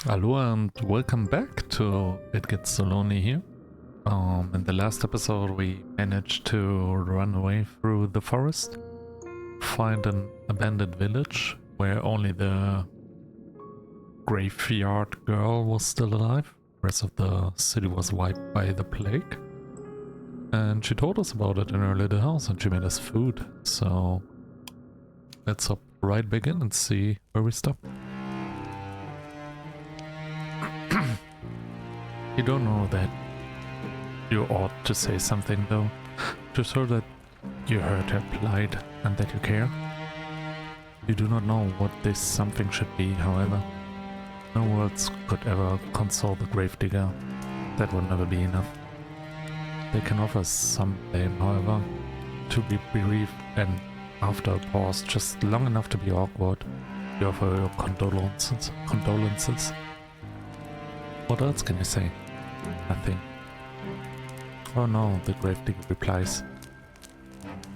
Hello and welcome back to It Gets So Lonely here. In the last episode we managed to run away through the forest, find an abandoned village where only the graveyard girl was still alive. The rest of the city was wiped by the plague. And she told us about it in her little house and she made us food. So let's hop right back in and see where we stop. You don't know that you ought to say something though, to show that you heard her plight and that you care. You do not know what this something should be, however. No words could ever console the gravedigger. That would never be enough. They can offer some blame, however, to be bereaved, and after a pause just long enough to be awkward, you offer your condolences. What else can you say? Nothing. Oh no, the gravedigger replies,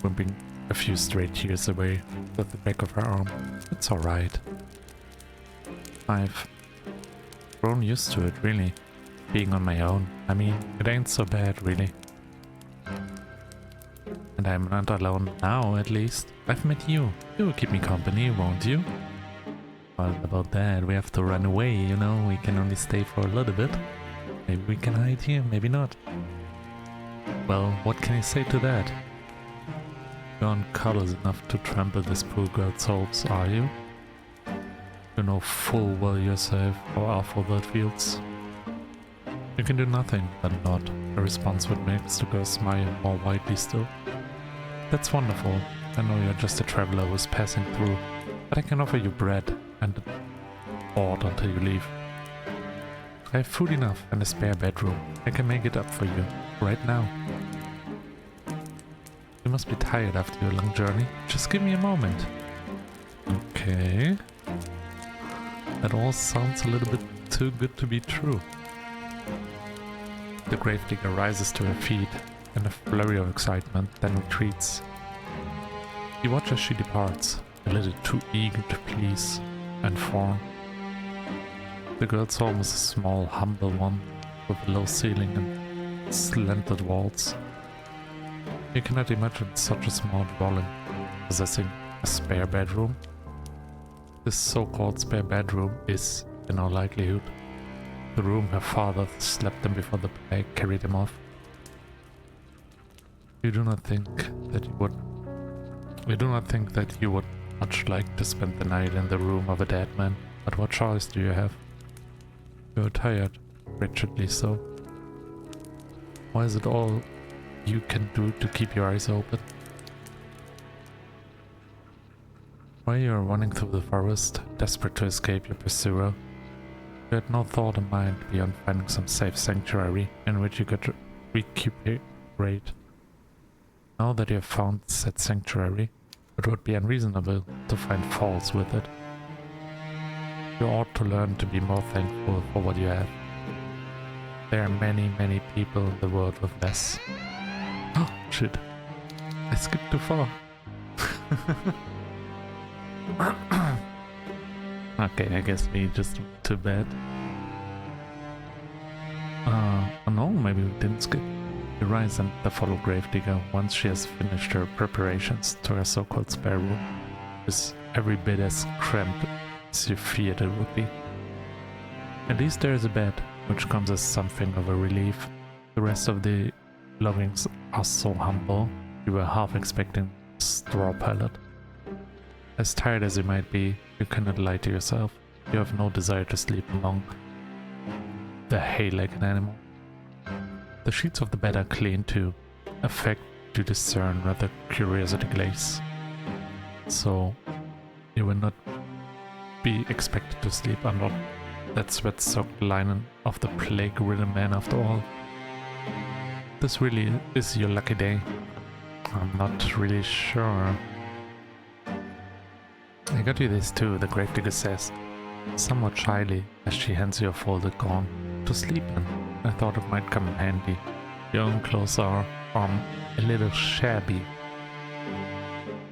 wimping a few stray tears away with the back of her arm. It's alright. I've grown used to it, really. Being on my own. I mean, it ain't so bad, really. And I'm not alone now, at least. I've met you. You will keep me company, won't you? Well, about that, we have to run away, you know, we can only stay for a little bit. Maybe we can hide here, maybe not. Well, what can you say to that? You aren't callous enough to trample this poor girl's hopes, are you? You know full well yourself how awful that feels. You can do nothing but nod, a response which makes the girl smile more widely still. That's wonderful. I know you're just a traveler who's passing through, but I can offer you bread and board until you leave. I have food enough and a spare bedroom. I can make it up for you, right now. You must be tired after your long journey. Just give me a moment. Okay. That all sounds a little bit too good to be true. The gravedigger rises to her feet in a flurry of excitement, then retreats. You watch as she departs, a little too eager to please and fawn. The girl's home is a small, humble one, with a low ceiling and slanted walls. You cannot imagine such a small dwelling possessing a spare bedroom. This so-called spare bedroom is, in all likelihood, the room her father slept in before the plague carried him off. You do not think that you would much like to spend the night in the room of a dead man, but what choice do you have? You are tired, wretchedly so. Why is it all you can do to keep your eyes open? While you are running through the forest, desperate to escape your pursuer, you had no thought in mind beyond finding some safe sanctuary in which you could recuperate. Now that you have found said sanctuary, it would be unreasonable to find faults with it. You ought to learn to be more thankful for what you have. There are many, many people in the world with less. Oh, shit. I skipped too far. Okay, I guess we just went to bed. Oh no, maybe we didn't skip. You rise and the follow gravedigger once she has finished her preparations to her so-called spare room. Is every bit as cramped as you feared it would be. At least there is a bed, which comes as something of a relief. The rest of the belongings are so humble, you were half expecting a straw pallet. As tired as you might be, you cannot lie to yourself. You have no desire to sleep along the hay like an animal. The sheets of the bed are clean too, a fact you discern rather curiosity glaze. So, you will not be expected to sleep under that sweat-soaked linen of the plague-ridden man after all. This really is your lucky day. I'm not really sure. I got you this too, the gravedigger says, somewhat shyly as she hands you a folded gown to sleep in. I thought it might come in handy. Your own clothes are, a little shabby.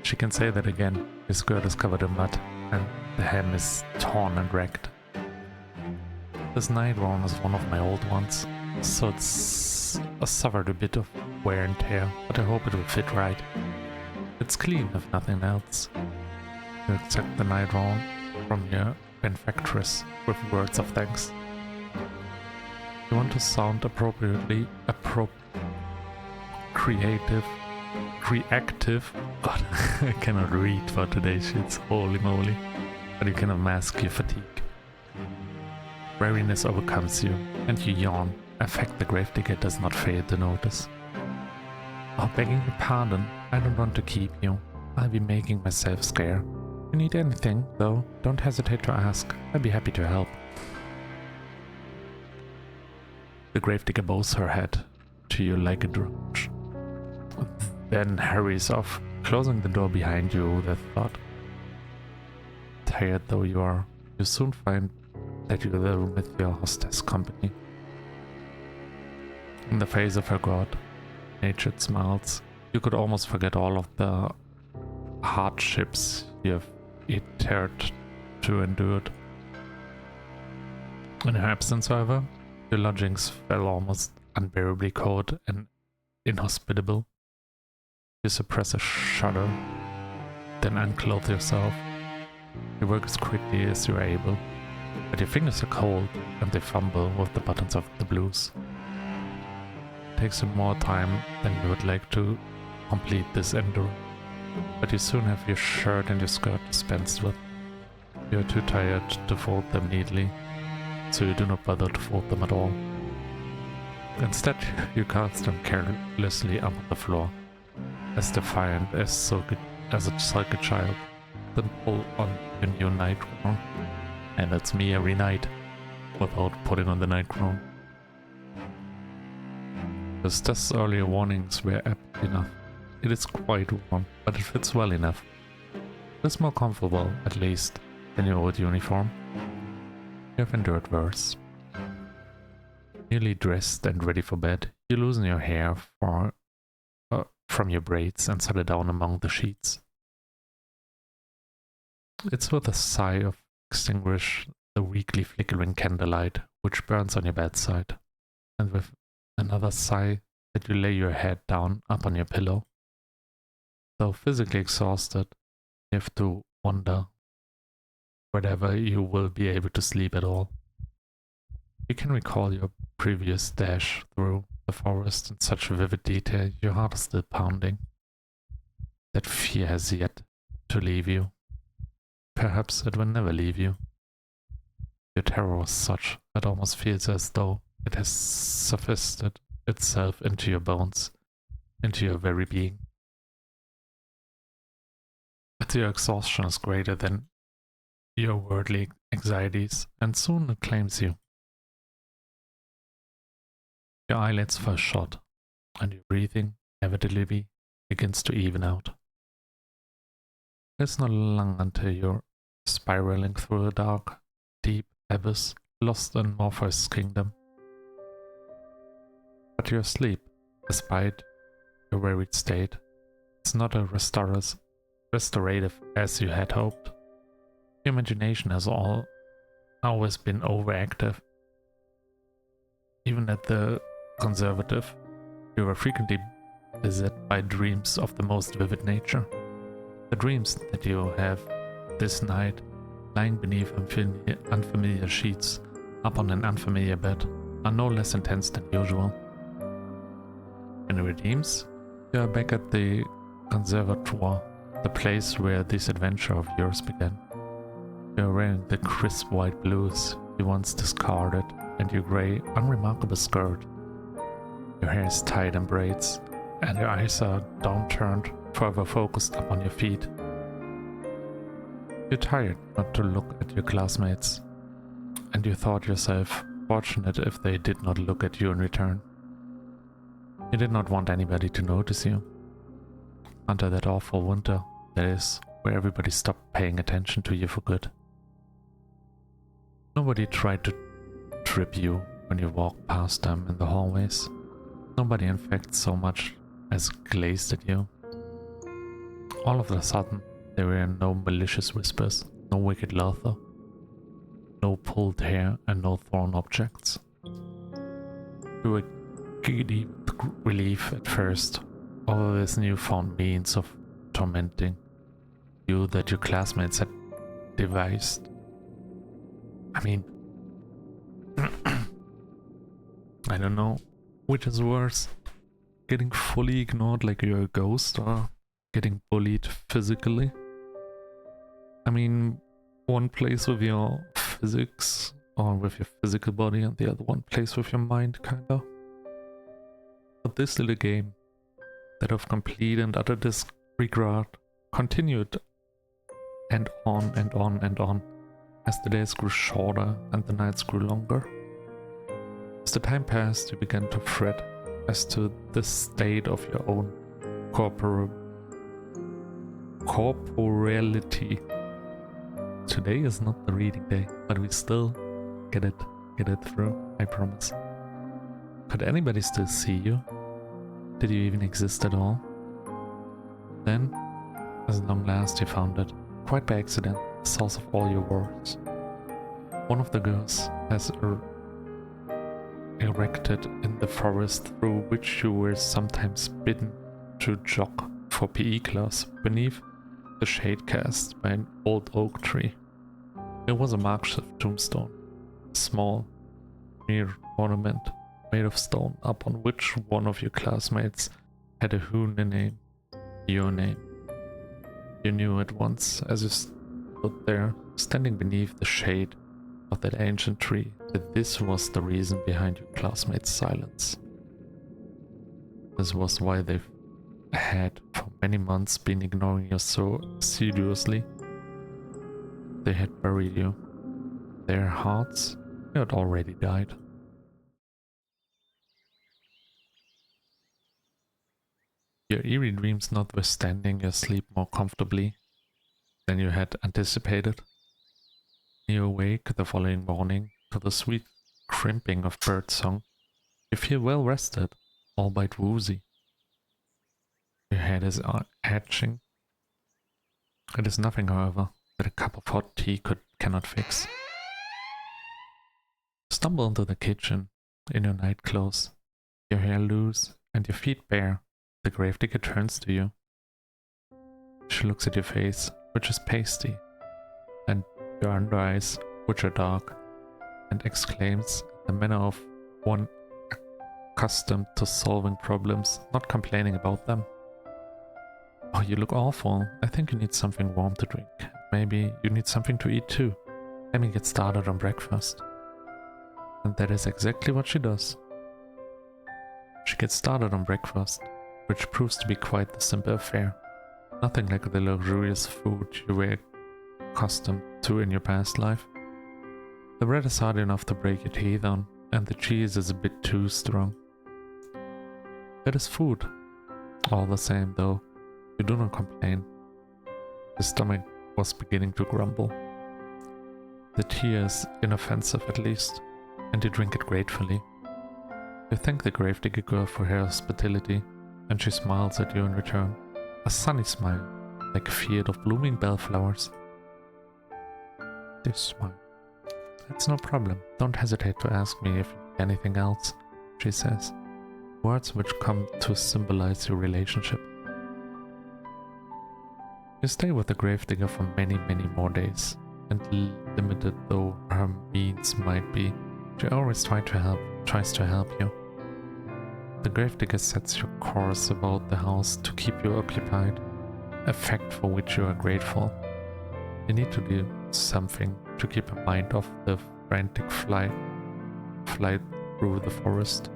She can say that again. His skirt is covered in mud, and the hem is torn and ragged. This night round is one of my old ones, so it's suffered a bit of wear and tear, but I hope it will fit right. It's clean if nothing else. You accept the night round from your benefactress with words of thanks. You want to sound appropriately reactive. God, I cannot read for today's shits, holy moly. But you cannot mask your fatigue. Weariness overcomes you, and you yawn, a fact the gravedigger does not fail to notice. Oh, begging your pardon, I don't want to keep you. I'll be making myself scarce. If you need anything, though, don't hesitate to ask. I'll be happy to help. The gravedigger bows her head to you like a drudge, then hurries off, closing the door behind you with a thud. Tired though you are, you soon find that you're there with your hostess company. In the face of her god-natured smiles, you could almost forget all of the hardships you have hitherto endured. In her absence, however, your lodgings felt almost unbearably cold and inhospitable. You suppress a shudder, then unclothe yourself. You work as quickly as you are able, but your fingers are cold and they fumble with the buttons of the blues. It takes you more time than you would like to complete this endeavor, but you soon have your shirt and your skirt dispensed with. You are too tired to fold them neatly, so you do not bother to fold them at all. Instead, you cast them carelessly up on the floor, as defiant as a sulky child, then pull on your new nightgown. And that's me every night, without putting on the nightgown. The test's earlier warnings were apt enough. It is quite warm, but it fits well enough. It is more comfortable, at least, than your old uniform. You have endured worse. Nearly dressed and ready for bed, you loosen your hair from your braids and settle down among the sheets. It's with a sigh of extinguish the weakly flickering candlelight which burns on your bedside, and with another sigh that you lay your head down up on your pillow. Though physically exhausted, you have to wonder whether you will be able to sleep at all. You can recall your previous dash through the forest in such vivid detail, your heart is still pounding. That fear has yet to leave you. Perhaps it will never leave you. Your terror was such that it almost feels as though it has sophisticated itself into your bones, into your very being. But your exhaustion is greater than your worldly anxieties, and soon it claims you. Your eyelids fall shut, and your breathing inevitably begins to even out. It's not long until you're spiraling through a dark, deep abyss, lost in Morpheus' kingdom. But you're asleep, despite your wearied state. It's not as restorative as you had hoped. Your imagination has always been overactive. Even at the conservative, you were frequently beset by dreams of the most vivid nature. The dreams that you have this night, lying beneath unfamiliar sheets, up on an unfamiliar bed, are no less intense than usual. In your dreams, you are back at the conservatoire, the place where this adventure of yours began. You are wearing the crisp white blues you once discarded, and your grey, unremarkable skirt. Your hair is tied in braids, and your eyes are downturned, forever focused upon your feet. You're tired not to look at your classmates, and you thought yourself fortunate if they did not look at you in return. You did not want anybody to notice you. Until that awful winter, that is, where everybody stopped paying attention to you for good. Nobody tried to trip you when you walked past them in the hallways. Nobody in fact so much as glazed at you. All of a sudden, there were no malicious whispers, no wicked laughter. no pulled hair, and no thorn objects. You were giddy with relief at first over this newfound means of tormenting you that your classmates had devised. I mean, I don't know which is worse, getting fully ignored like you're a ghost or getting bullied physically. I mean, one plays with your physics or with your physical body and the other one plays with your mind, kinda. But this little game, that of complete and utter disregard, continued and on and on and on as the days grew shorter and the nights grew longer. As the time passed, you began to fret as to the state of your own corporeality. Today is not the reading day, but we still get it through, I promise. Could anybody still see you? Did you even exist at all? Then, as long last you found it, quite by accident, the source of all your worries. One of the girls has erected in the forest through which you were sometimes bidden to jog for PE class beneath the shade cast by an old oak tree. It was a makeshift tombstone, a small, mere ornament made of stone upon which one of your classmates had a Hune name, your name. You knew at once as you stood there, standing beneath the shade of that ancient tree, that this was the reason behind your classmates' silence. This was why they had for many months been ignoring you so assiduously. They had buried you. Their hearts, you had already died. Your eerie dreams notwithstanding, you sleep more comfortably than you had anticipated. You awake the following morning to the sweet crimping of birdsong. You feel well rested, albeit woozy. Your head is itching. It is nothing, however, that a cup of hot tea cannot fix. Stumble into the kitchen in your night clothes, your hair loose and your feet bare. The gravedigger turns to you. She looks at your face, which is pasty, and your under eyes, which are dark, and exclaims in the manner of one accustomed to solving problems, not complaining about them. Oh, you look awful. I think you need something warm to drink. Maybe you need something to eat too. Let me get started on breakfast. And that is exactly what she does. She gets started on breakfast, which proves to be quite the simple affair. Nothing like the luxurious food you were accustomed to in your past life. The bread is hard enough to break your teeth on, and the cheese is a bit too strong. It is food. All the same, though, you do not complain. The stomach was beginning to grumble. The tea is inoffensive at least, and you drink it gratefully. You thank the gravedigger girl for her hospitality, and she smiles at you in return. A sunny smile, like a field of blooming bellflowers. This smile. It's no problem. Don't hesitate to ask me if anything else, she says. Words which come to symbolize your relationship. You stay with the gravedigger for many, many more days, and limited though her means might be, she always tries to help you. The gravedigger sets your course about the house to keep you occupied, a fact for which you are grateful. You need to do something to keep your mind off the frantic flight through the forest.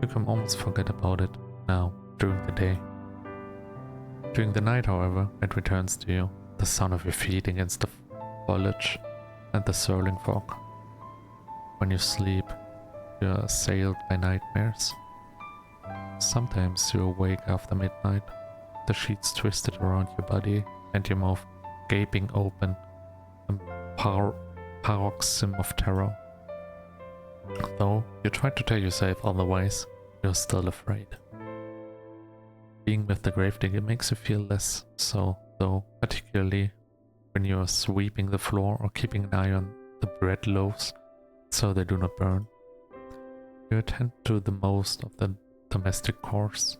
You can almost forget about it now, during the day. During the night, however, it returns to you, the sound of your feet against the foliage and the swirling fog. When you sleep, you are assailed by nightmares. Sometimes you awake after midnight, the sheets twisted around your body and your mouth gaping open, a paroxysm of terror. Though you try to tell yourself otherwise, you're still afraid. Being with the gravedigger makes you feel less so, though, particularly when you are sweeping the floor or keeping an eye on the bread loaves so they do not burn. You attend to the most of the domestic chores,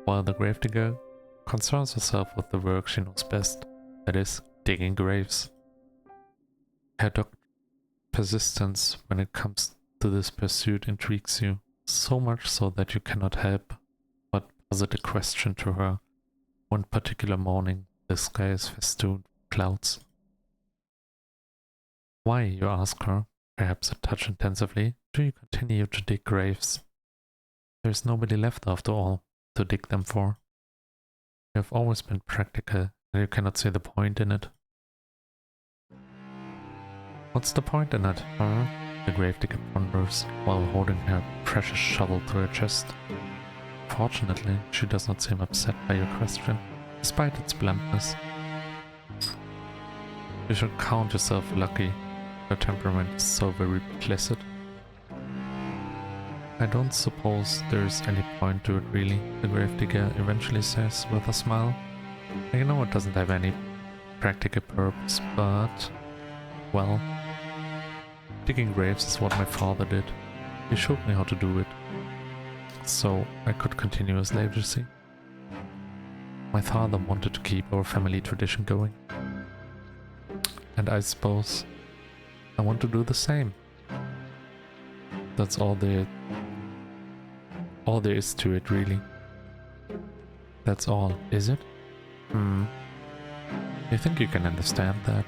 while the gravedigger concerns herself with the work she knows best, that is, digging graves. Her dogged persistence when it comes to this pursuit intrigues you, so much so that you cannot help but posit a question to her. One particular morning, the sky is festooned with clouds. Why, you ask her, perhaps a touch intensively, do you continue to dig graves? There is nobody left after all to dig them for. You have always been practical, and you cannot see the point in it. What's the point in it, huh? The gravedigger ponders, while holding her precious shovel to her chest. Fortunately, she does not seem upset by your question, despite its bluntness. You should count yourself lucky. Your temperament is so very placid. I don't suppose there's any point to it really, the gravedigger eventually says with a smile. I know it doesn't have any practical purpose, but... well... digging graves is what my father did. He showed me how to do it. So I could continue his legacy. My father wanted to keep our family tradition going. And I suppose I want to do the same. That's all there is to it, really. That's all, is it? You think you can understand that?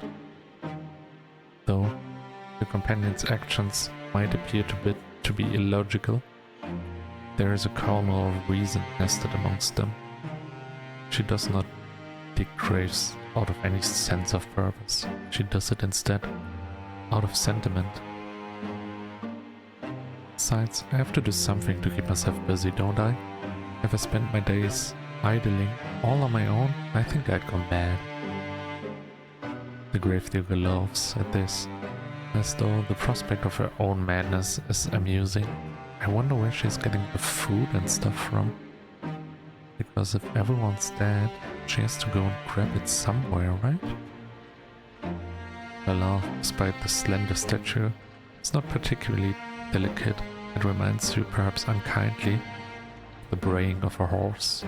Though your companion's actions might appear to be illogical, there is a kernel of reason nested amongst them. She does not dig graves out of any sense of purpose. She does it instead out of sentiment. Besides, I have to do something to keep myself busy, don't I? If I spent my days idling all on my own, I think I'd go mad. The gravedigger laughs at this, as though the prospect of her own madness is amusing. I wonder where she's getting the food and stuff from. Because if everyone's dead, she has to go and grab it somewhere, right? Her laugh, despite the slender stature, is not particularly delicate. It reminds you, perhaps unkindly, of the braying of a horse.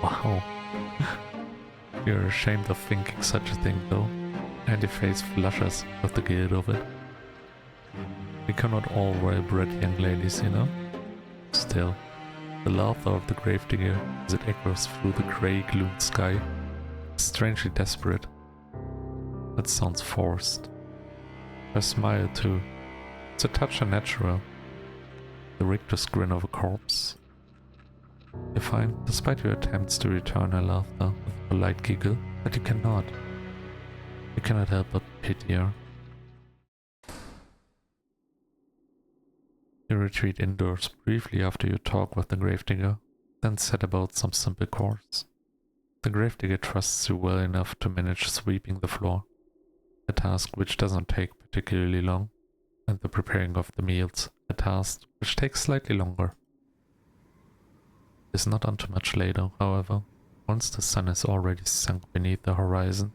Wow. You're ashamed of thinking such a thing, though, and your face flushes with the guilt of it. We cannot all well-bred young ladies, you know? Still, the laughter of the gravedigger as it echoes through the grey-gloomed sky is strangely desperate. It sounds forced. Her smile, too. It's a touch unnatural. The rictus grin of a corpse. You find, despite your attempts to return her laughter with a polite giggle, that you cannot. You cannot help but pity her. You retreat indoors briefly after you talk with the gravedigger, then set about some simple chores. The gravedigger trusts you well enough to manage sweeping the floor, a task which doesn't take particularly long, and the preparing of the meals, a task which takes slightly longer. It is not until much later, however, once the sun has already sunk beneath the horizon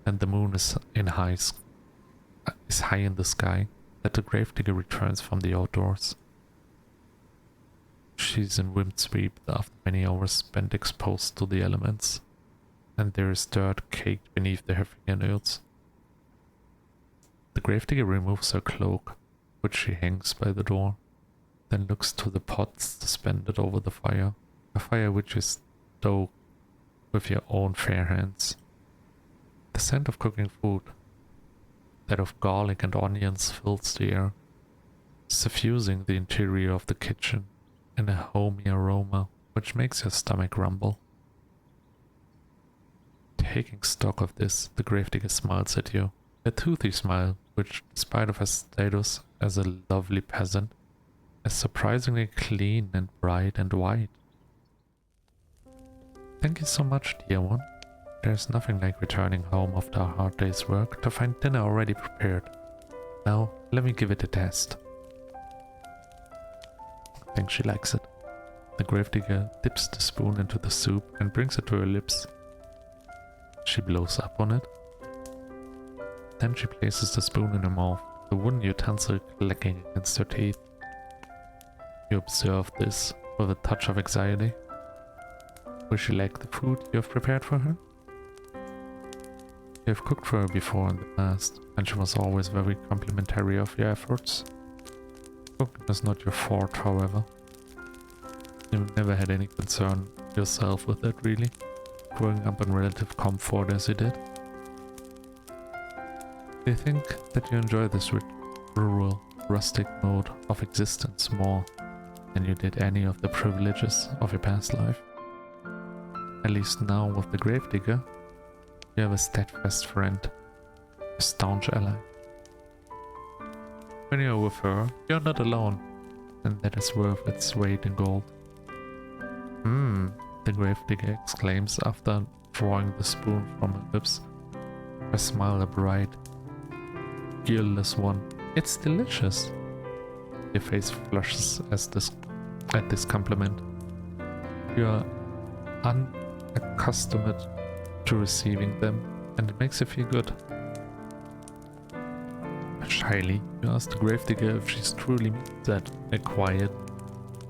and the moon is high in the sky, that the gravedigger returns from the outdoors. She's in windsweep after many hours spent exposed to the elements, and there is dirt caked beneath her fingernails. The gravedigger removes her cloak, which she hangs by the door, then looks to the pots suspended over the fire, a fire which is stoked with your own fair hands. The scent of cooking food, that of garlic and onions, fills the air, suffusing the interior of the kitchen in a homey aroma which makes your stomach rumble. Taking stock of this, the gravedigger smiles at you, a toothy smile which, despite of her status as a lovely peasant, is surprisingly clean and bright and white. Thank you so much, dear one. There's nothing like returning home after a hard day's work to find dinner already prepared. Now, let me give it a test. I think she likes it. The gravedigger dips the spoon into the soup and brings it to her lips. She blows up on it. Then she places the spoon in her mouth, the wooden utensil clicking against her teeth. You observe this with a touch of anxiety. Will she like the food you have prepared for her? You have cooked for her before in the past, and she was always very complimentary of your efforts. Cooking is not your forte, however. You've never had any concern yourself with that, really, growing up in relative comfort as you did. Do you think that you enjoy this rural, rustic mode of existence more than you did any of the privileges of your past life? At least now with the gravedigger, you have a steadfast friend, a staunch ally. When you're with her, you're not alone, and that is worth its weight in gold. The gravedigger exclaims after drawing the spoon from her lips. Her smile a bright, guileless one. It's delicious. Your face flushes at this compliment. You are unaccustomed to receiving them, and it makes you feel good. Shyly, you ask the gravedigger if she's truly means that, a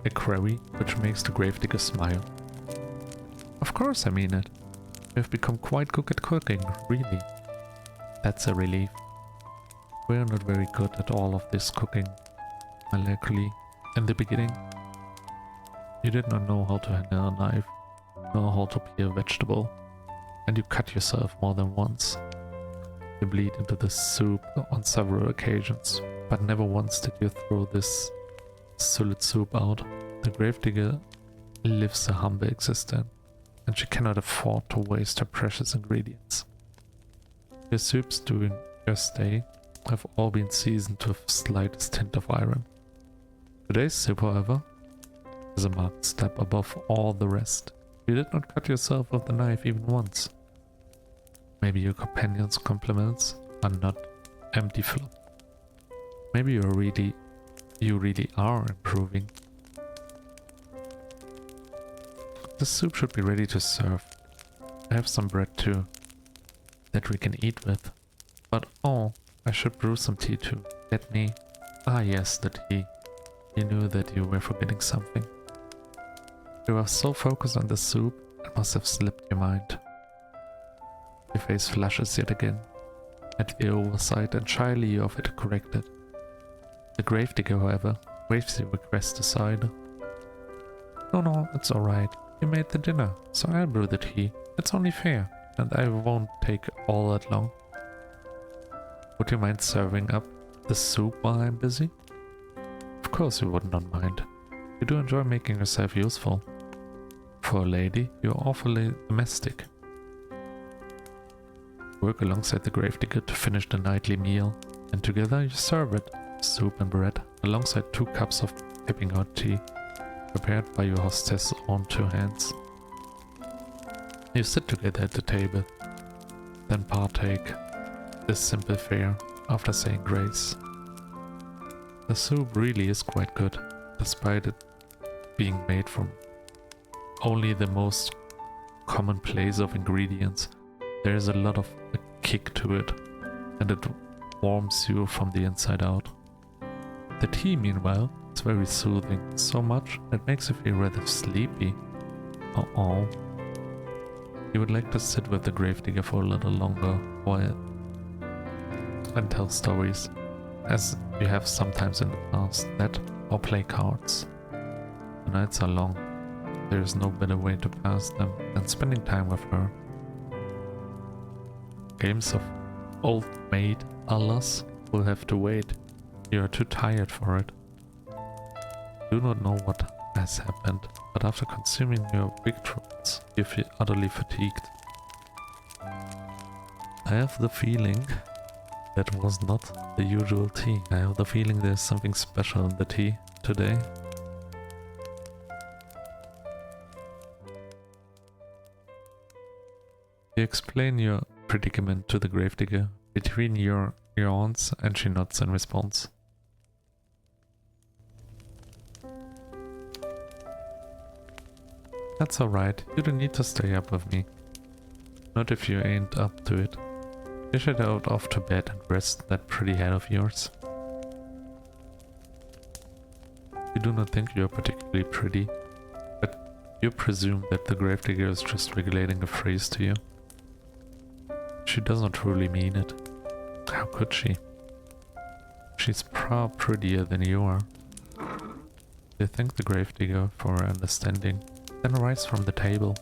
query which makes the gravedigger smile. Of course I mean it. You have become quite good at cooking, really. That's a relief. We're not very good at all of this cooking, likely. In the beginning, you did not know how to handle a knife, nor how to peel a vegetable, and you cut yourself more than once. You bleed into the soup on several occasions, but never once did you throw this solid soup out. The gravedigger lives a humble existence, and she cannot afford to waste her precious ingredients. Your soups during your stay have all been seasoned with the slightest hint of iron. Today's soup, however, is a marked step above all the rest. You did not cut yourself with the knife even once. Maybe your companion's compliments are not empty fluff. Maybe you really are improving. The soup should be ready to serve. I have some bread too, that we can eat with. But oh, I should brew some tea too. Let me... Ah yes, the tea. You knew that you were forgetting something. You were so focused on the soup, it must have slipped your mind. Your face flushes yet again at the oversight, and shyly you offer to correct it. The gravedigger, however, waves your request aside. No, it's alright. You made the dinner, so I'll brew the tea. It's only fair, and I won't take all that long. Would you mind serving up the soup while I'm busy? Of course you would not mind. You do enjoy making yourself useful. For a lady, you're awfully domestic. Work alongside the gravedigger to finish the nightly meal, and together you serve it, soup and bread, alongside 2 cups of piping hot tea, prepared by your hostess' own 2 hands. You sit together at the table, then partake this simple fare after saying grace. The soup really is quite good, despite it being made from only the most commonplace of ingredients. There is a lot of a kick to it, and it warms you from the inside out. The tea, meanwhile, is very soothing, so much that it makes you feel rather sleepy. Oh. You would like to sit with the gravedigger for a little longer while and tell stories, as you have sometimes in the past, that or play cards. The nights are long. There is no better way to pass them than spending time with her. Games of old maid alas will have to wait. You are too tired for it. Do not know what has happened, but after consuming your victuals, you feel utterly fatigued. I have the feeling that was not the usual tea. I have the feeling there's something special in the tea today. You explain your predicament to the gravedigger between your yawns, and she nods in response. That's alright, you don't need to stay up with me. Not if you ain't up to it. You should head off to bed and rest that pretty head of yours. You do not think you are particularly pretty, but you presume that the gravedigger is just regulating a phrase to you. She does not truly mean it. How could she? She's prettier than you are. You thank the gravedigger for her understanding, then rise from the table.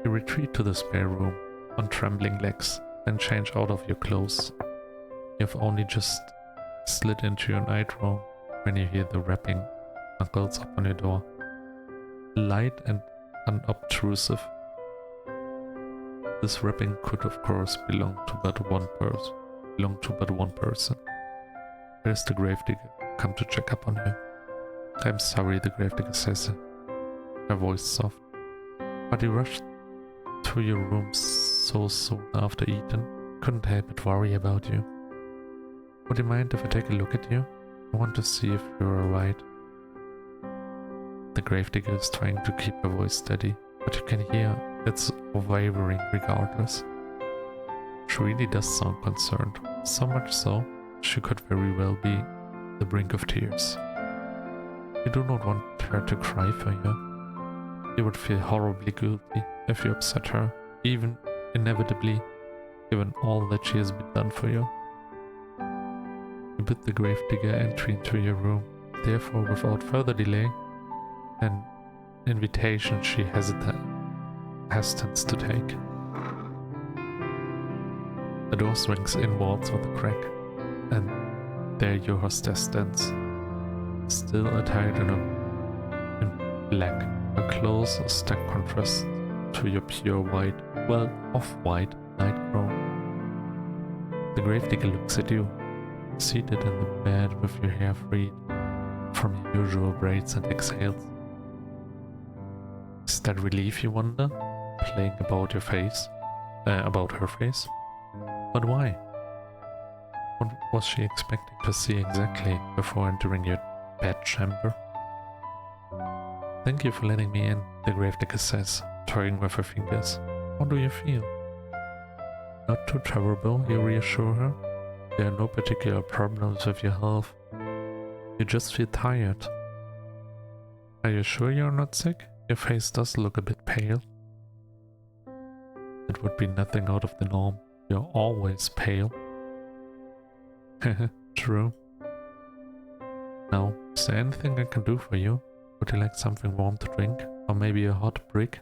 You retreat to the spare room on trembling legs, then change out of your clothes. You have only just slid into your nightgown when you hear the rapping knuckles up on your door. Light and unobtrusive. This rapping could of course belong to but one person. Where's the gravedigger? Come to check up on you. I'm sorry, the gravedigger says, her voice soft. But you rushed to your room so soon after eating, couldn't help but worry about you. Would you mind if I take a look at you? I want to see if you're alright. The gravedigger is trying to keep her voice steady, but you can hear it's wavering regardless. She really does sound concerned, so much so she could very well be the brink of tears. You do not want her to cry for you. You would feel horribly guilty if you upset her, even inevitably, given all that she has been done for you. You bid the gravedigger entry into your room, therefore without further delay, an invitation she hesitates to take. The door swings inwards with a crack, and there your hostess stands, still attired in black, a close, stark contrast to your pure white, well, off-white nightgown. The gravedigger looks at you, seated in the bed with your hair freed from your usual braids, and exhales. Is that relief, you wonder, playing about your face, about her face? But why? What was she expecting to see exactly before entering your bedchamber? Thank you for letting me in, the gravedigger says, toying with her fingers. How do you feel? Not too terrible, you reassure her. There are no particular problems with your health. You just feel tired. Are you sure you're not sick? Your face does look a bit pale. It would be nothing out of the norm. You're always pale. True. Now, is there anything I can do for you? Would you like something warm to drink? Or maybe a hot brick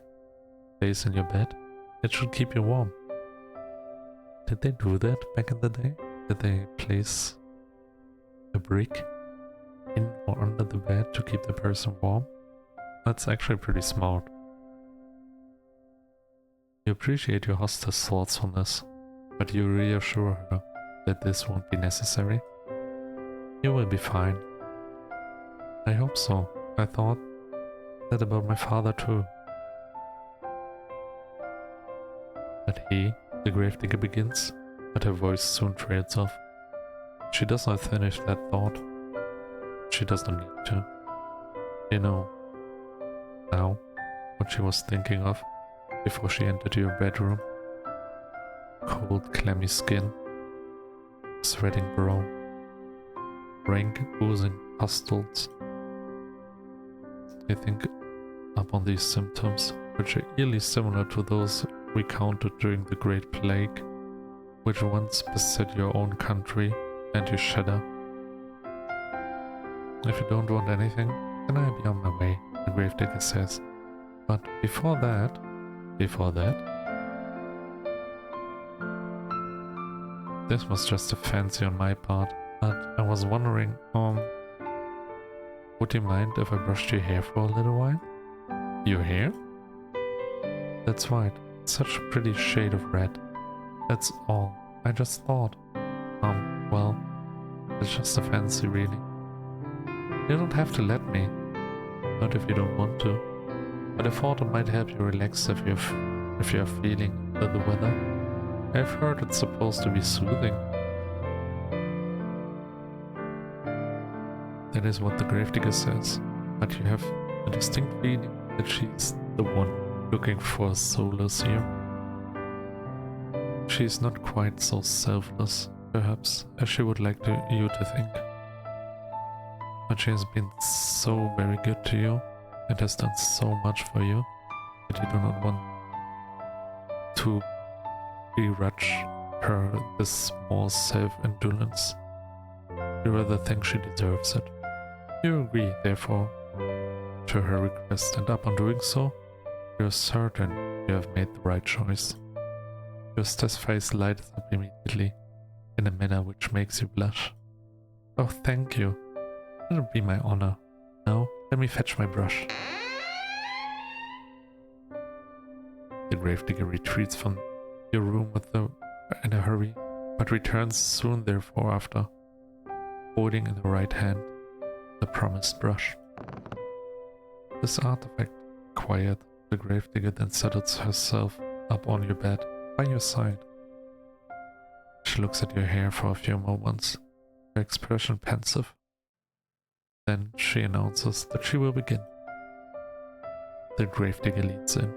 placed in your bed? It should keep you warm. Did they do that back in the day? Did they place a brick in or under the bed to keep the person warm? That's actually pretty smart. You appreciate your hostess' thoughtfulness, but you reassure her that this won't be necessary. You will be fine. I hope so. I thought that about my father too. But he, the gravedigger begins, but her voice soon trails off. She does not finish that thought. She does not need to. You know now what she was thinking of before she entered your bedroom. Cold, clammy skin, sweating brow, rank, oozing pustules. I think upon these symptoms, which are eerily similar to those recounted during the Great Plague, which once beset your own country, and you shudder. If you don't want anything, then I'll be on my way, the gravedigger says. But before that, this was just a fancy on my part, but I was wondering, would you mind if I brushed your hair for a little while? Your hair? That's right, it's such a pretty shade of red. That's all. I just thought. Well, it's just a fancy really. You don't have to let me. Not if you don't want to. But I thought it might help you relax if you're feeling under the weather. I've heard it's supposed to be soothing. That is what the gravedigger says, but you have a distinct feeling that she's the one looking for solace here. She's not quite so selfless, perhaps, as she would like you to think. But she has been so very good to you and has done so much for you that you do not want to begrudge her this small self-indulgence. You rather think she deserves it. You agree, therefore, to her request, and upon doing so, you are certain you have made the right choice. Your face lights up immediately, in a manner which makes you blush. Oh, thank you. It'll be my honor. Now, let me fetch my brush. The gravedigger retreats from your room in a hurry, but returns soon therefore after, holding in her right hand the promised brush. This artifact quiet, the gravedigger then settles herself up on your bed, by your side. She looks at your hair for a few moments, her expression pensive. Then she announces that she will begin. The gravedigger leads in.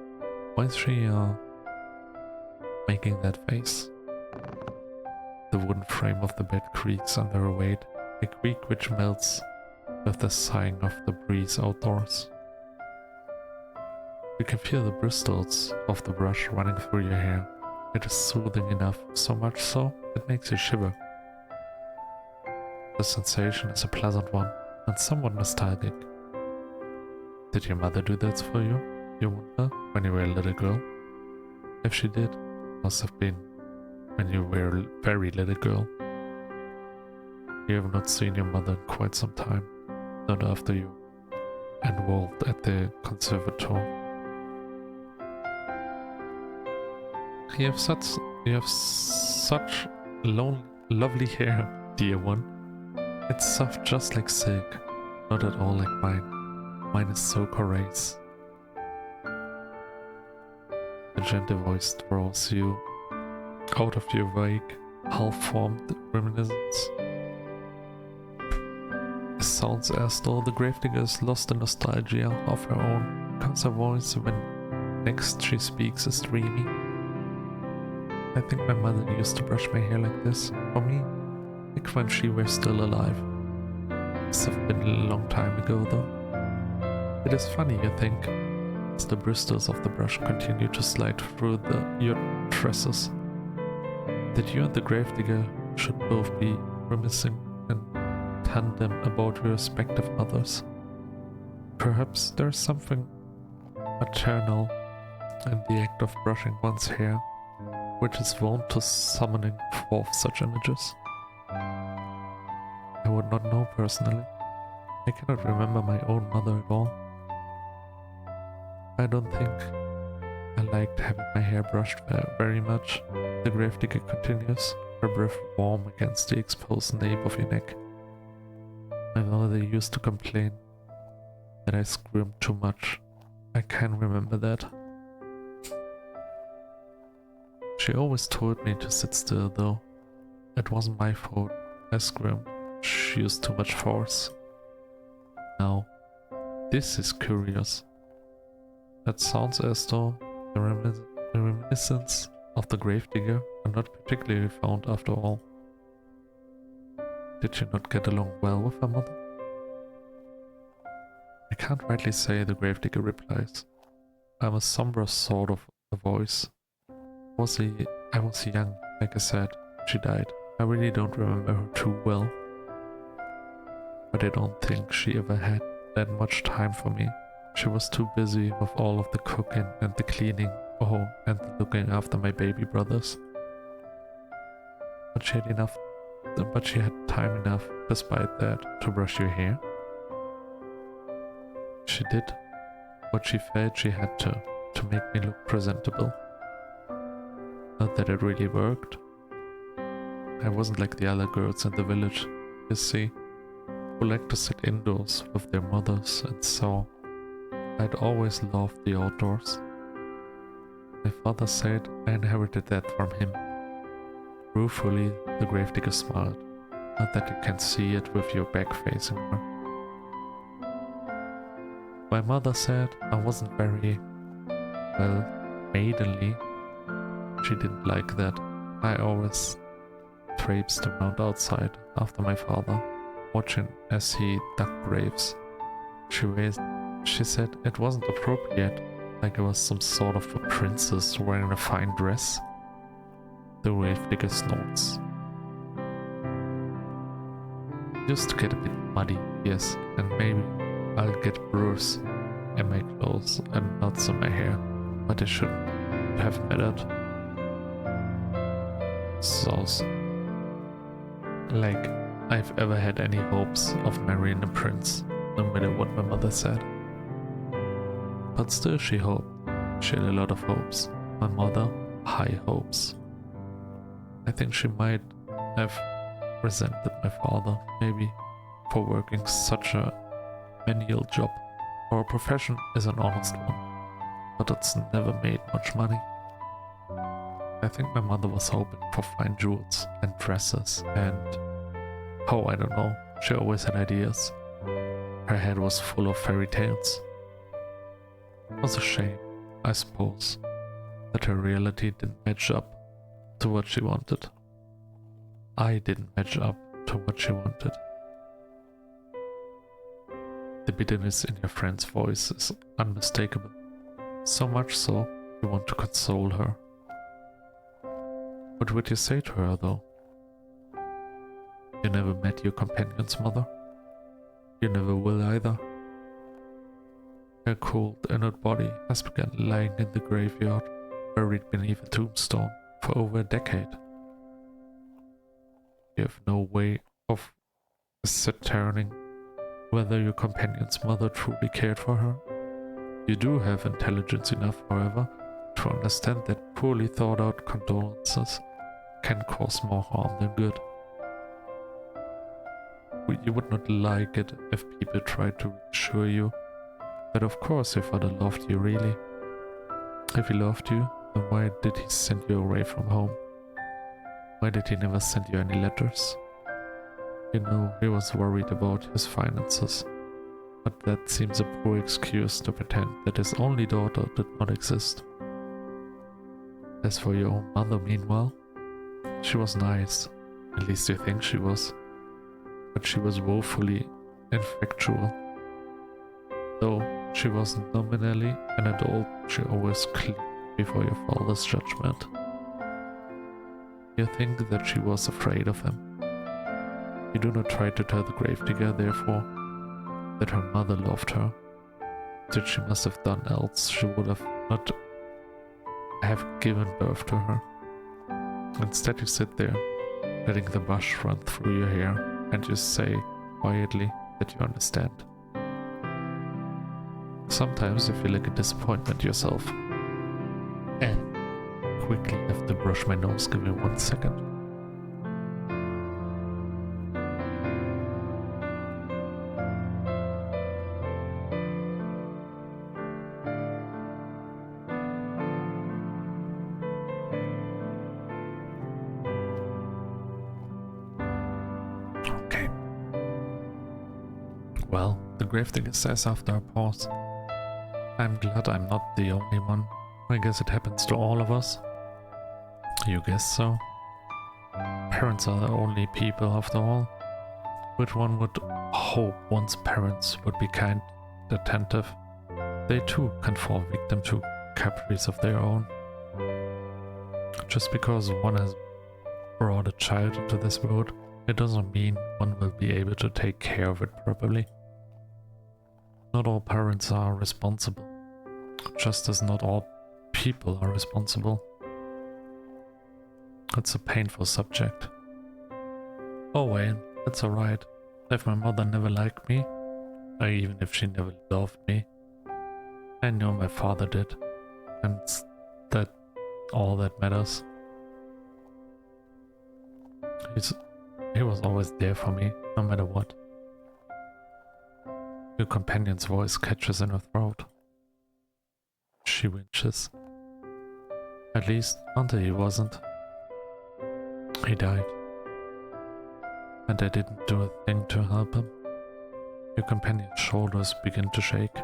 Why is she making that face? The wooden frame of the bed creaks under her weight, a creak which melts with the sighing of the breeze outdoors. You can feel the bristles of the brush running through your hair. It is soothing enough, so much so it makes you shiver. The sensation is a pleasant one and somewhat nostalgic. Did your mother do that for you, you wonder, when you were a little girl? If she did, it must have been when you were a very little girl. You have not seen your mother in quite some time, not after you enrolled at the conservatoire. You have such lovely hair, dear one. It's soft just like silk, not at all like mine. Mine is so courageous. The gentle voice draws you out of your vague, half-formed reminiscence. It sounds as though the gravedigger is lost in nostalgia of her own, because her voice, when next she speaks, is dreamy. I think my mother used to brush my hair like this, for me, like when she was still alive. Must have been a long time ago though. It is funny, you think, as the bristles of the brush continue to slide through your tresses, that you and the gravedigger should both be reminiscing in tandem about your respective mothers. Perhaps there is something maternal in the act of brushing one's hair, which is wont to summoning forth such images. I would not know personally. I cannot remember my own mother at all. I don't think I liked having my hair brushed very much, the gravedigger continues, her breath warm against the exposed nape of your neck. My mother used to complain that I screamed too much. I can remember that. She always told me to sit still though. It wasn't my fault. I screamed. She used too much force. Now, this is curious. That sounds as though the reminiscence of the gravedigger are not particularly fond after all. Did she not get along well with her mother? I can't rightly say, the gravedigger replies. I'm a somber sort of a voice. I was young, like I said, she died. I really don't remember her too well. But I don't think she ever had that much time for me. She was too busy with all of the cooking and the cleaning, oh, and the looking after my baby brothers. But she had time enough, despite that, to brush your hair. She did what she felt she had to make me look presentable. Not that it really worked. I wasn't like the other girls in the village, you see, who liked to sit indoors with their mothers, and so I'd always loved the outdoors. My father said I inherited that from him. Ruefully, the gravedigger smiled, not that you can see it with your back facing her. My mother said I wasn't very, well, maidenly. She didn't like that. I always traipsed around outside after my father, watching as he dug graves. She said it wasn't appropriate, like I was some sort of a princess wearing a fine dress. The gravedigger snorts. Used to get a bit muddy, yes, and maybe I'll get bruise in my clothes and knots in my hair, but it shouldn't have mattered. Sauce. Like I've ever had any hopes of marrying a prince, no matter what my mother said. But still she hoped. She had a lot of hopes. My mother, high hopes. I think she might have resented my father, maybe, for working such a menial job. Our profession is an honest one, but it's never made much money. I think my mother was hoping for fine jewels and dresses and... oh, I don't know, she always had ideas. Her head was full of fairy tales. It was a shame, I suppose, that her reality didn't match up to what she wanted. I didn't match up to what she wanted. The bitterness in your friend's voice is unmistakable. So much so, you want to console her. What would you say to her, though? You never met your companion's mother? You never will either. Her cold, inert body has begun lying in the graveyard, buried beneath a tombstone, for over a decade. You have no way of ascertaining whether your companion's mother truly cared for her. You do have intelligence enough, however, to understand that poorly thought out condolences can cause more harm than good. You would not like it if people tried to reassure you that of course your father loved you really. If he loved you, then why did he send you away from home? Why did he never send you any letters? You know, he was worried about his finances, but that seems a poor excuse to pretend that his only daughter did not exist. As for your own mother, meanwhile, she was nice, at least you think she was, but she was woefully ineffectual. Though she was nominally an adult, she always clicked before your father's judgment. You think that she was afraid of him. You do not try to tell the gravedigger, therefore, that her mother loved her, that she must have done else she would have not have given birth to her. Instead you sit there, letting the brush run through your hair, and you say quietly that you understand. Sometimes you feel like a disappointment yourself. And quickly have to brush my nose, give me 1 second. Okay. Well, the gravedigger says after a pause, I'm glad I'm not the only one. I guess it happens to all of us. You guess so? Parents are the only people after all. Which one would hope one's parents would be kind, attentive. They too can fall victim to caprice of their own. Just because one has brought a child into this world, it doesn't mean one will be able to take care of it properly. Not all parents are responsible, just as not all people are responsible. It's a painful subject. Oh Wayne, it's alright. If my mother never liked me, or even if she never loved me, I know my father did, and that's all that matters. He was always there for me, no matter what. Your companion's voice catches in her throat. She winches. At least until he wasn't. He died. And I didn't do a thing to help him. Your companion's shoulders begin to shake.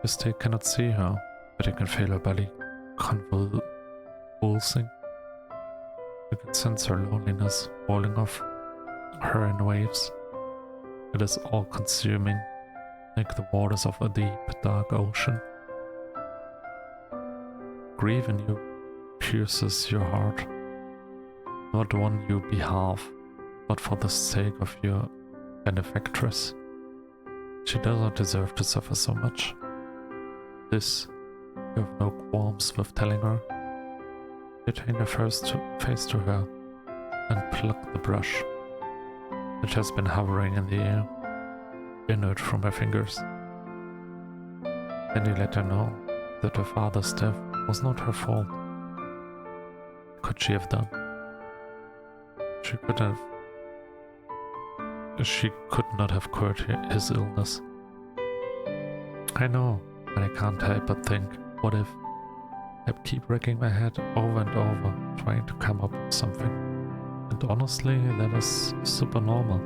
You still cannot see her, but you can feel her belly convulsing. You can sense her loneliness falling off her in waves. It is all-consuming, like the waters of a deep, dark ocean. Grief in you pierces your heart, not on your behalf, but for the sake of your benefactress. She does not deserve to suffer so much. This, you have no qualms with telling her. You turn your face to her and pluck the brush, which has been hovering in the air, inert from her fingers. Then you let her know that her father's death was not her fault. What could she have done? She could not have cured his illness. I know, but I can't help but think, what if? I keep racking my head over and over, trying to come up with something. And honestly, that is super normal,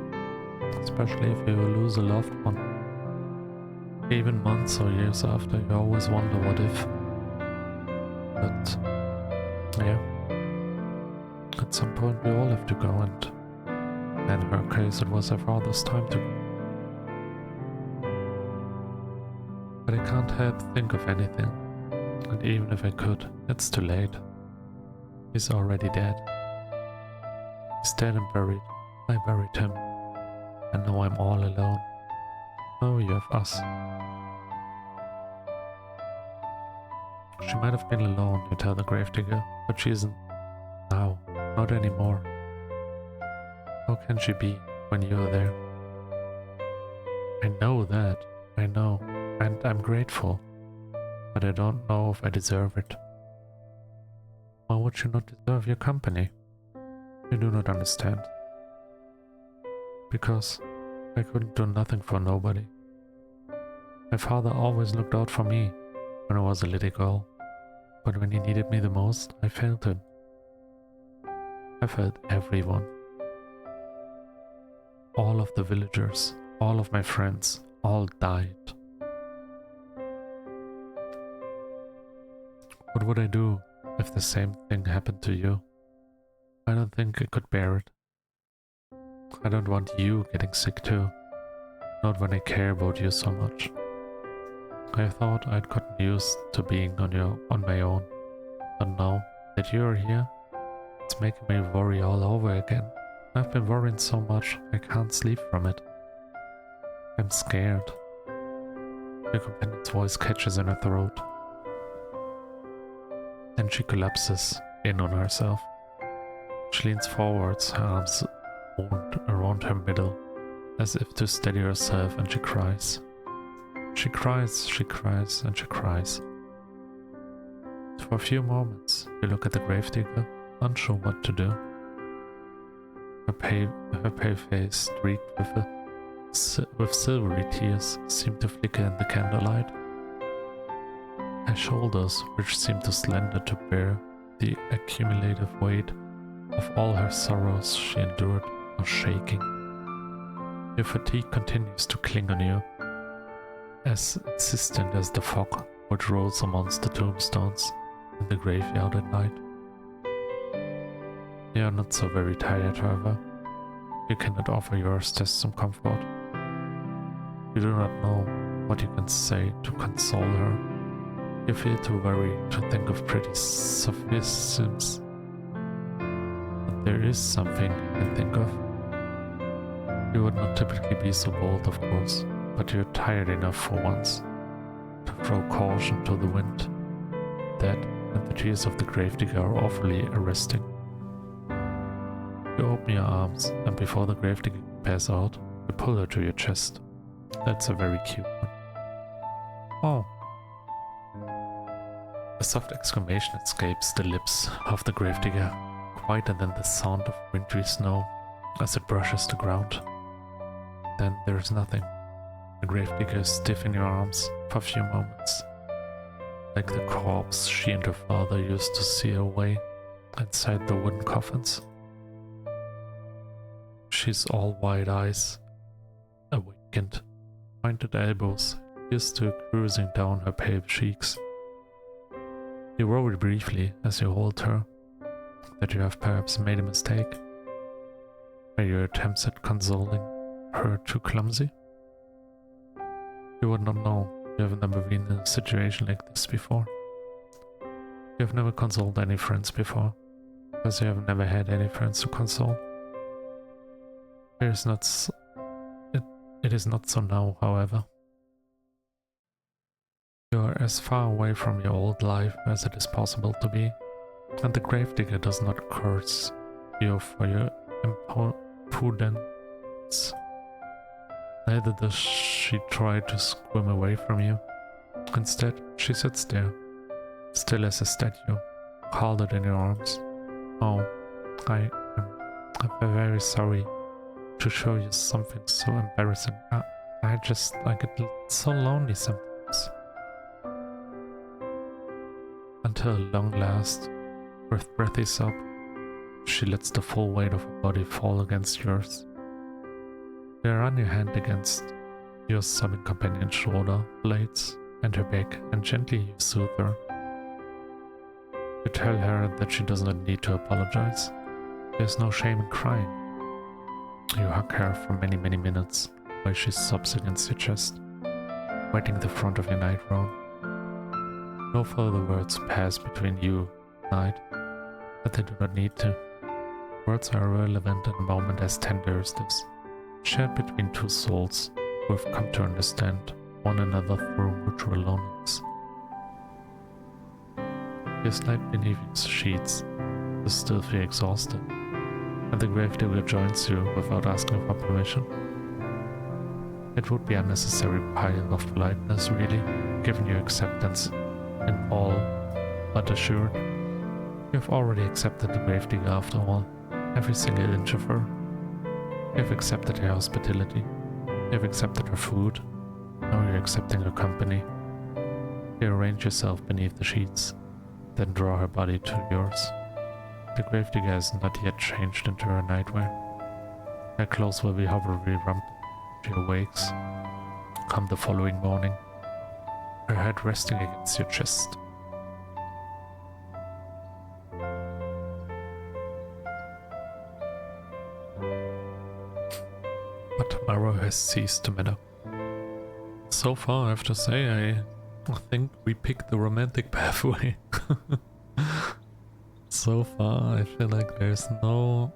especially if you lose a loved one. Even months or years after, you always wonder what if. But yeah, at some point we all have to go, and in her case it was her father's time to go. But I can't help think of anything, and even if I could, it's too late. He's already dead. He's dead and buried. I buried him, and now I'm all alone. Now you have us. She might have been alone, you tell the gravedigger, but she isn't now, not anymore. How can she be when you're there? I know that, I know, and I'm grateful, but I don't know if I deserve it. Why would you not deserve your company? You do not understand. Because I couldn't do nothing for nobody. My father always looked out for me when I was a little girl, but when he needed me the most, I failed him. I failed everyone. All of the villagers, all of my friends, all died. What would I do if the same thing happened to you? I don't think I could bear it. I don't want you getting sick too, not when I care about you so much. I thought I'd gotten used to being on my own, but now that you're here, it's making me worry all over again. I've been worrying so much I can't sleep from it. I'm scared. Your companion's voice catches in her throat. Then she collapses in on herself. She leans forwards, her arms wound around her middle, as if to steady herself, and she cries. She cries, and she cries. For a few moments, you look at the gravedigger, unsure what to do. Her pale face, streaked with silvery tears, seemed to flicker in the candlelight. Her shoulders, which seemed too slender to bear the accumulative weight of all her sorrows she endured, are shaking. Your fatigue continues to cling on you, as insistent as the fog which rolls amongst the tombstones in the graveyard at night. You are not so very tired, however. You cannot offer yours just some comfort. You do not know what you can say to console her. You feel too worried to think of pretty sophisms. But there is something you can think of. You would not typically be so bold, of course, but you're tired enough for once to throw caution to the wind. That and the tears of the gravedigger are awfully arresting. You open your arms, and before the gravedigger can pass out, you pull her to your chest. That's a very cute one. Oh. A soft exclamation escapes the lips of the gravedigger, quieter than the sound of wintry snow as it brushes the ground. Then there is nothing. The gravedigger is stiff in your arms for a few moments, like the corpse she and her father used to see away inside the wooden coffins. She's all wide eyes, awakened, pointed elbows, used to cruising down her pale cheeks. You worry briefly as you hold her, that you have perhaps made a mistake? Are your attempts at consoling her too clumsy? You would not know. You have never been in a situation like this before. You have never consoled any friends before, because you have never had any friends to console. It is not so now, however. You are as far away from your old life as it is possible to be, and the gravedigger does not curse you for your impudence. Neither does she try to squirm away from you. Instead, she sits there, still as a statue, folded in your arms. Oh, I'm very sorry to show you something so embarrassing. I just get so lonely sometimes. Until at long last, with breathy sob, she lets the full weight of her body fall against yours. You run your hand against your sobbing companion's shoulder blades and her back, and gently you soothe her. You tell her that she does not need to apologize. There's no shame in crying. You hug her for many, many minutes while she sobs against your chest, wetting the front of your nightgown. No further words pass between you tonight, but they do not need to. Words are irrelevant in a moment as tender as this, shared between two souls who have come to understand one another through mutual loneliness. You slide beneath its sheets, you still feel exhausted, and the gravedigger joins you without asking for permission. It would be unnecessary pile of politeness, really, given your acceptance in all but assured. You have already accepted the gravedigger after all, every single inch of her. You have accepted her hospitality. You have accepted her food. Now you're accepting her company. You arrange yourself beneath the sheets, then draw her body to yours. The gravedigger has not yet changed into her nightwear. Her clothes will be horribly rumpled when she awakes, come the following morning, her head resting against your chest. But tomorrow has ceased to matter. So far, I have to say, I think we picked the romantic pathway. So far, I feel like there's no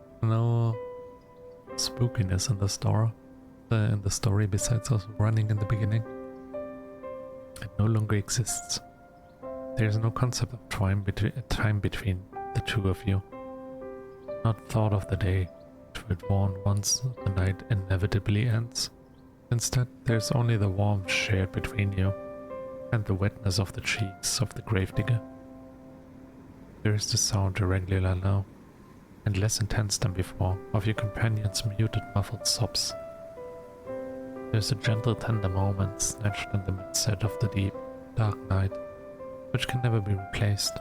spookiness in the story besides us running in the beginning. It no longer exists. There is no concept of time between the two of you. Not thought of the day to be born once the night inevitably ends. Instead, there's only the warmth shared between you and the wetness of the cheeks of the gravedigger. There is the sound irregular now, and less intense than before, of your companion's muted muffled sobs. There's a gentle tender moment snatched in the midset of the deep, dark night, which can never be replaced.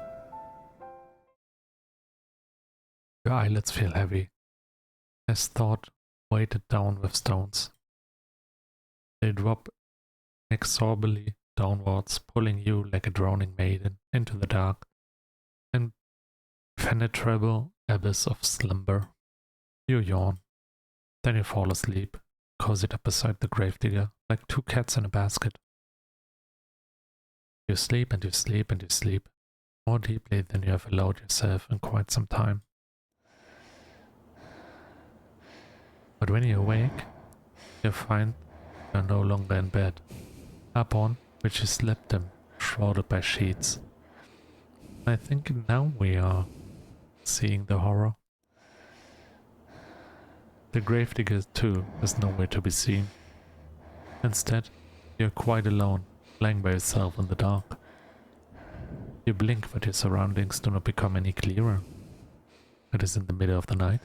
Your eyelids feel heavy, as thought weighted down with stones. They drop inexorably downwards, pulling you like a drowning maiden into the dark and penetrable abyss of slumber. You yawn, then you fall asleep, cozied up beside the gravedigger like two cats in a basket. You sleep and you sleep and you sleep, more deeply than you have allowed yourself in quite some time. But when you awake, you find you are no longer in bed, upon which you slept them, shrouded by sheets. I think now we are seeing the horror. The gravedigger too is nowhere to be seen. Instead, you are quite alone, lying by yourself in the dark. You blink, but your surroundings do not become any clearer. It is in the middle of the night.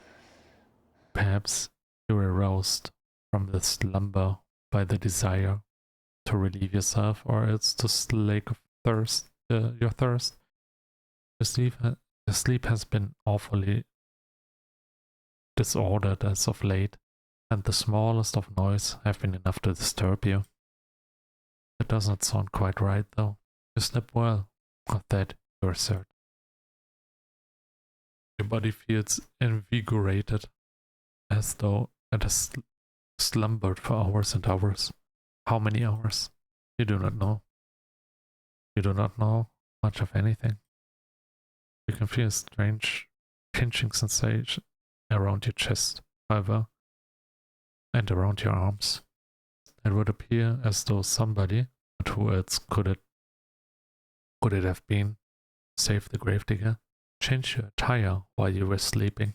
Perhaps you are aroused from the slumber by the desire to relieve yourself, or it's to slake your thirst. Your sleep has been awfully disordered as of late, and the smallest of noise have been enough to disturb you. It does not sound quite right, though. You slept well, of that you are certain. Your body feels invigorated, as though it has slumbered for hours and hours. How many hours? You do not know. You do not know much of anything. You can feel a strange pinching sensation around your chest, however, and around your arms. It would appear as though somebody, but who else could it have been, save the gravedigger, changed your attire while you were sleeping.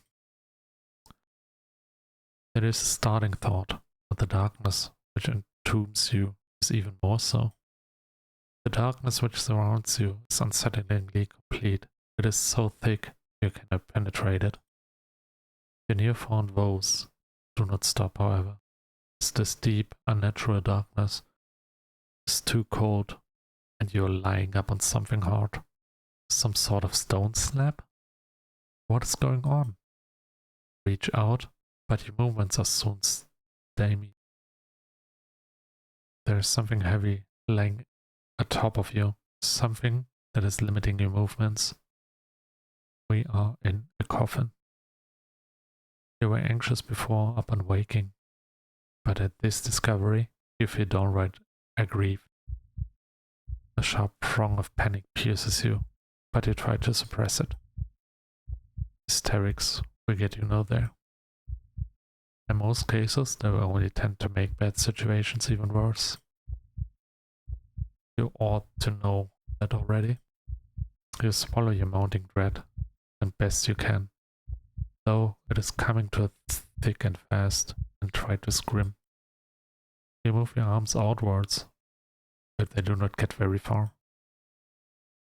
It is a starting thought, but the darkness which entombs you is even more so. The darkness which surrounds you is unsettlingly complete. It is so thick you cannot penetrate it. Your near-found woes do not stop, however. As this deep, unnatural darkness is too cold, and you are lying up on something hard. Some sort of stone slab? What is going on? Reach out, but your movements are soon stamy. There is something heavy lying atop of you, something that is limiting your movements. We are in a coffin. You were anxious before upon waking, but at this discovery you feel downright aggrieved. A sharp prong of panic pierces you, but you try to suppress it. Hysterics will get you nowhere. In most cases, they will only tend to make bad situations even worse. You ought to know that already. You swallow your mounting dread, and best you can, though it is coming to it thick and fast, and try to scream. You move your arms outwards, but they do not get very far.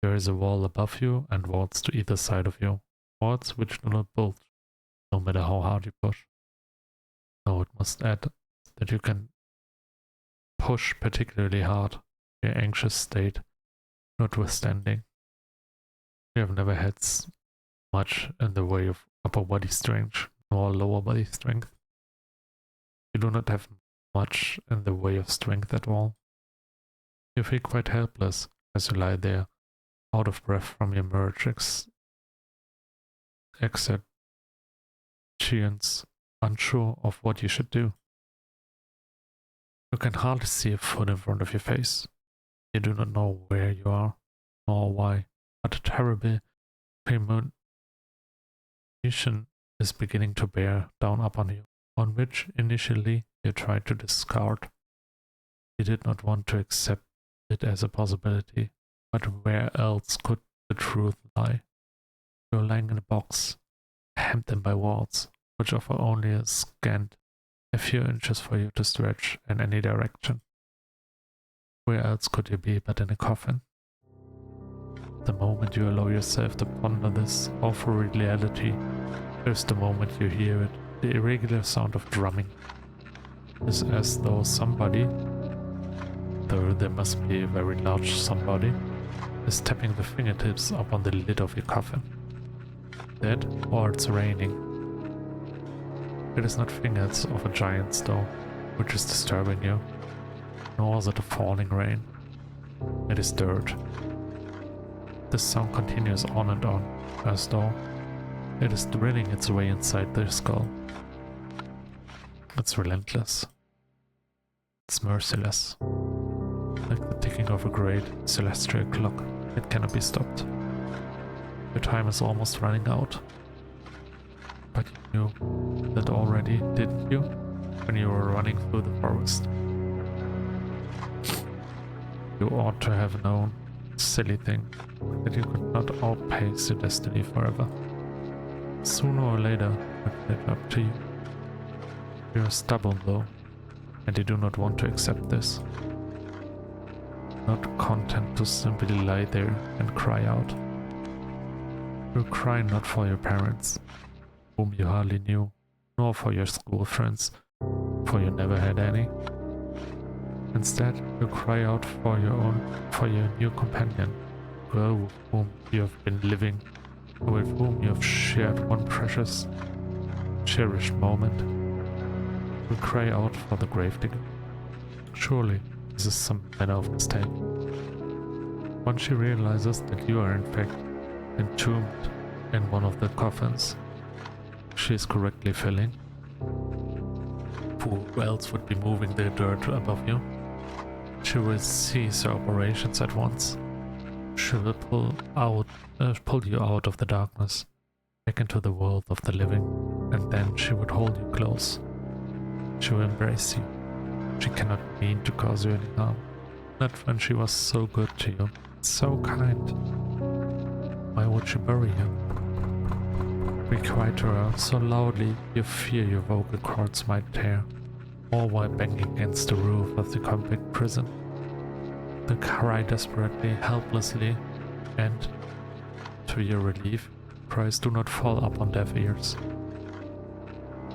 There is a wall above you and walls to either side of you, walls which do not bulge, no matter how hard you push. Though it must add that you can push particularly hard, your anxious state notwithstanding. You have never had much in the way of upper body strength nor lower body strength. You do not have much in the way of strength at all. You feel quite helpless as you lie there, out of breath from your merge exertions, unsure of what you should do. You can hardly see a foot in front of your face. You do not know where you are, nor why, but a terrible premonition is beginning to bear down upon you, on which initially you tried to discard. You did not want to accept it as a possibility, but where else could the truth lie? You are lying in a box, hemmed in by walls, which offer only a few inches for you to stretch in any direction. Where else could you be but in a coffin? The moment you allow yourself to ponder this awful reality, is the moment you hear it. The irregular sound of drumming is as though somebody, though there must be a very large somebody, is tapping the fingertips upon the lid of your coffin. That, or it's raining. It is not fingers of a giant stone which is disturbing you, nor is it a falling rain. It is dirt. This sound continues on and on, as though it is drilling its way inside their skull. It's relentless. It's merciless. Like the ticking of a great celestial clock, it cannot be stopped. Your time is almost running out. But you knew that already, didn't you? When you were running through the forest. You ought to have known, silly thing, that you could not outpace your destiny forever. Sooner or later, it would live up to you. You are stubborn though, and you do not want to accept this. Not content to simply lie there and cry out. You cry not for your parents, whom you hardly knew, nor for your school friends, for you never had any. Instead, you cry out for your new companion, girl with whom you have been living, with whom you have shared one precious, cherished moment. You cry out for the gravedigger. Surely, this is some manner of mistake. Once she realizes that you are in fact entombed, in one of the coffins she is correctly filling. Who else would be moving the dirt above you? She will cease her operations at once. She will pull you out of the darkness, back into the world of the living, and then she would hold you close. She will embrace you. She cannot mean to cause you any harm. Not when she was so good to you, so kind. Why would she bury you? We cry to her so loudly you fear your vocal cords might tear, all while banging against the roof of the convict prison. The cry desperately, helplessly, and, to your relief, cries do not fall upon deaf ears.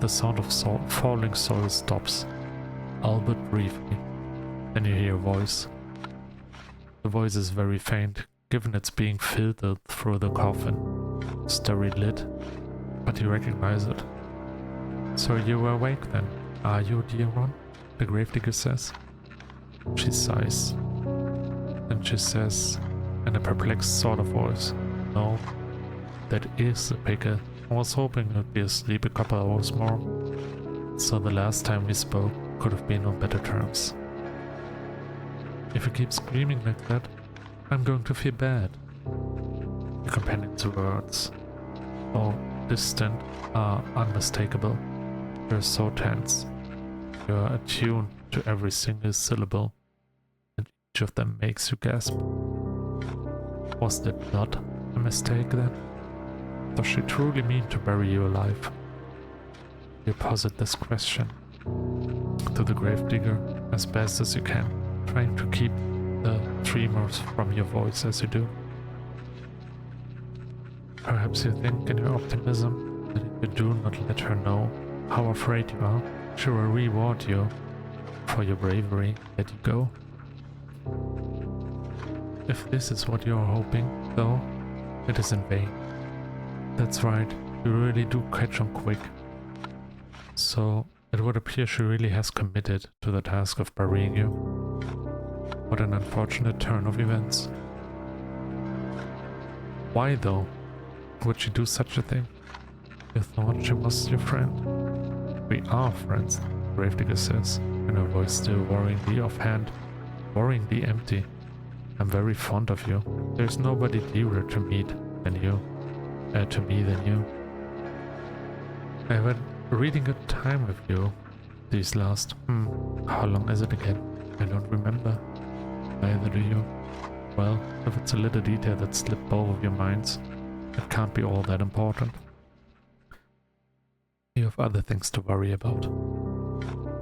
The sound of falling soil stops, albeit briefly. Then you hear a voice. The voice is very faint, given it's being filtered through the coffin. Starry lit, but you recognize it. So you were awake then, are you, dear one? The gravedigger says. She sighs. Then she says, in a perplexed sort of voice, no, that is a picker. I was hoping you'd be asleep a couple hours more. So the last time we spoke could have been on better terms. If you keep screaming like that, I'm going to feel bad. Your companion's words, though distant, are unmistakable. You're so tense. You're attuned to every single syllable, and each of them makes you gasp. Was that not a mistake then? Does she truly mean to bury you alive? You posit this question to the gravedigger as best as you can, trying to keep the tremors from your voice as you do. Perhaps you think in your optimism that if you do not let her know how afraid you are, she will reward you for your bravery, let you go. If this is what you are hoping, though, it is in vain. That's right, you really do catch on quick. So it would appear she really has committed to the task of burying you. What an unfortunate turn of events. Why, though, would she do such a thing? You thought she was your friend. We are friends, Gravedigger says, in her voice still worryingly offhand, worryingly empty. I'm very fond of you. There's nobody dearer to me than you. I have had a really good time with you these last... how long is it again? I don't remember. Neither do you. Well, if it's a little detail that slipped both of your minds, it can't be all that important. You have other things to worry about.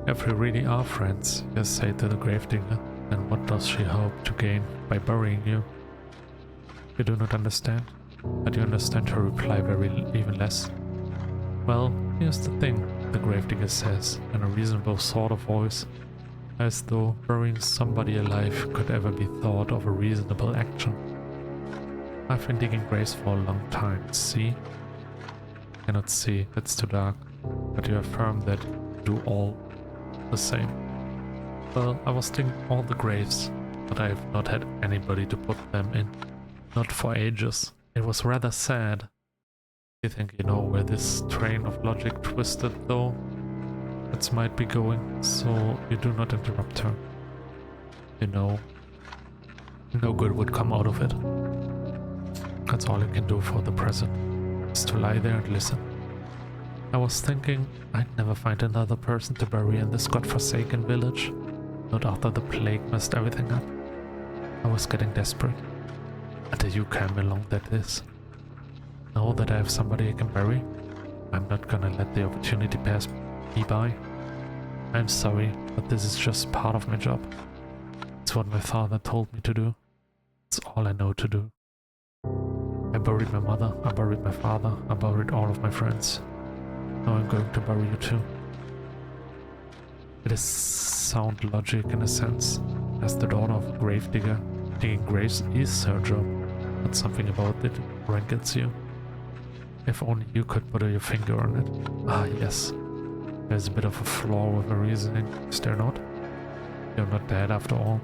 If we really are friends, you say to the gravedigger, then what does she hope to gain by burying you? You do not understand, but you understand her reply even less. Well, here's the thing, the gravedigger says, in a reasonable sort of voice, as though burying somebody alive could ever be thought of a reasonable action. I've been digging graves for a long time, see? I cannot see, it's too dark, but you affirm that you do all the same. Well, I was digging all the graves, but I have not had anybody to put them in. Not for ages. It was rather sad. You think you know where this train of logic twisted, though? It might be going, so you do not interrupt her. You know, no good would come out of it. That's all you can do for the present, is to lie there and listen. I was thinking I'd never find another person to bury in this godforsaken village, not after the plague messed everything up. I was getting desperate, until you came along, that is. Now that I have somebody I can bury, I'm not gonna let the opportunity pass me by. I'm sorry, but this is just part of my job. It's what my father told me to do. It's all I know to do. I buried my mother, I buried my father, I buried all of my friends. Now I'm going to bury you too. It is sound logic in a sense, as the daughter of a gravedigger. Digging graves is her job, but something about it rankles you. If only you could put your finger on it. Ah yes, there's a bit of a flaw with her reasoning, is there not? You're not dead after all.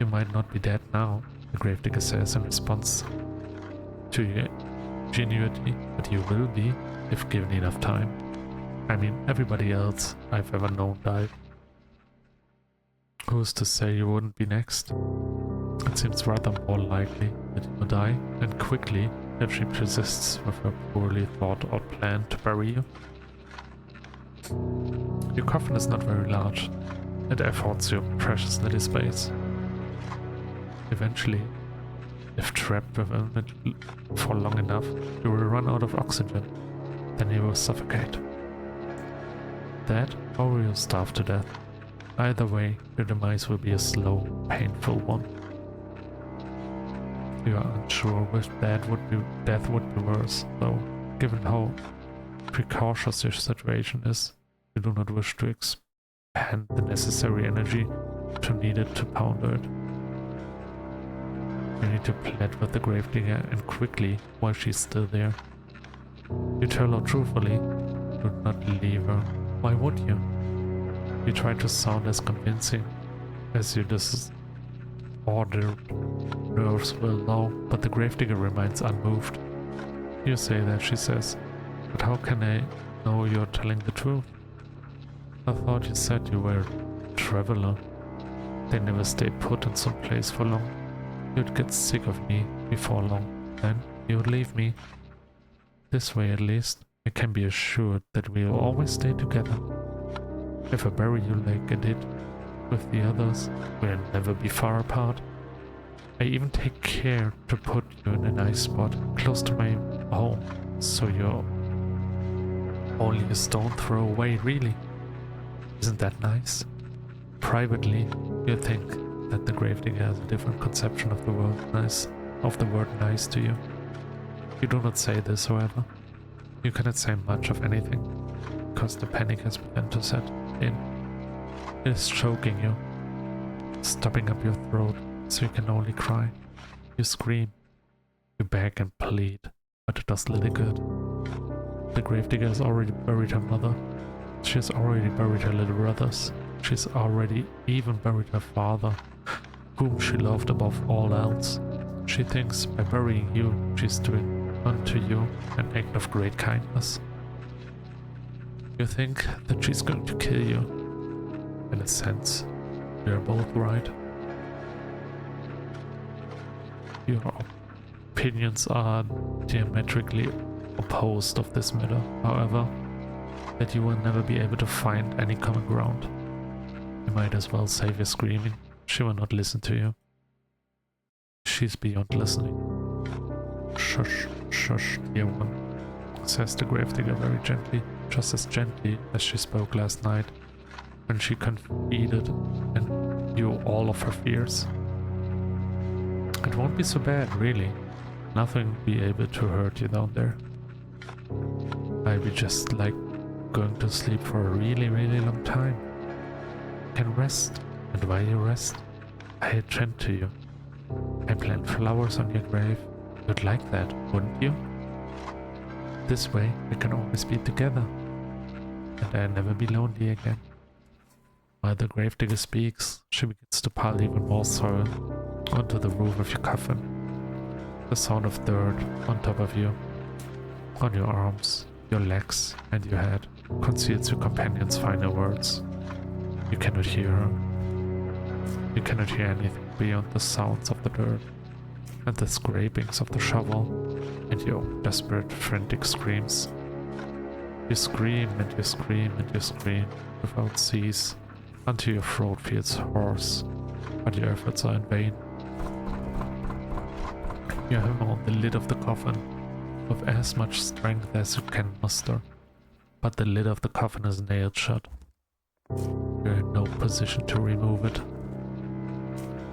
You might not be dead now, the gravedigger says in response to ingenuity, but you will be if given enough time. I mean, everybody else I've ever known died. Who's to say you wouldn't be next? It seems rather more likely that you will die, and quickly, if she persists with her poorly thought out plan to bury you. Your coffin is not very large. It affords you precious little space. Eventually, if trapped within it for long enough, you will run out of oxygen. Then you will suffocate. That, or you'll starve to death. Either way, your demise will be a slow, painful one. You are unsure which death would be worse, though, given how precautious your situation is, you do not wish to expend the necessary energy to need it to ponder it. You need to plead with the gravedigger, and quickly, while she's still there. You tell her truthfully, do not leave her. Why would you? You try to sound as convincing as your disordered nerves will allow, but the gravedigger remains unmoved. You say that, she says, but how can I know you're telling the truth? I thought you said you were a traveler. They never stayed put in some place for long. You'd get sick of me before long. Then you would leave me. This way at least, I can be assured that we'll always stay together. If I bury you like I did with the others, we'll never be far apart. I even take care to put you in a nice spot, close to my home, so you're only a stone throw away, really. Isn't that nice? Privately, you think that the gravedigger has a different conception of the word nice to you. You do not say this, however. You cannot say much of anything, because the panic has begun to set in. It is choking you, stopping up your throat, so you can only cry. You scream, you beg and plead, but it does little good. The gravedigger has already buried her mother. She has already buried her little brothers. She's already even buried her father, whom she loved above all else. She thinks by burying you, she's doing unto you an act of great kindness. You think that she's going to kill you. In a sense, you're both right. Your opinions are diametrically opposed of this matter, however, that you will never be able to find any common ground. You might as well save your screaming. She will not listen to you. She's beyond listening. Shush, shush, dear one, says the gravedigger very gently, just as gently as she spoke last night, when she confided in you all of her fears. It won't be so bad, really. Nothing will be able to hurt you down there. I'll be just like going to sleep for a really, really long time. You can rest, and while you rest, I attend to you. I plant flowers on your grave. You'd like that, wouldn't you? This way, we can always be together, and I'll never be lonely again. While the gravedigger speaks, she begins to pile even more soil onto the roof of your coffin. The sound of dirt on top of you, on your arms, your legs, and your head conceals your companion's final words. You cannot hear her. You cannot hear anything beyond the sounds of the dirt and the scrapings of the shovel and your desperate, frantic screams. You scream and you scream and you scream without cease until your throat feels hoarse, but your efforts are in vain. You hammer on the lid of the coffin with as much strength as you can muster, but the lid of the coffin is nailed shut. You're in no position to remove it.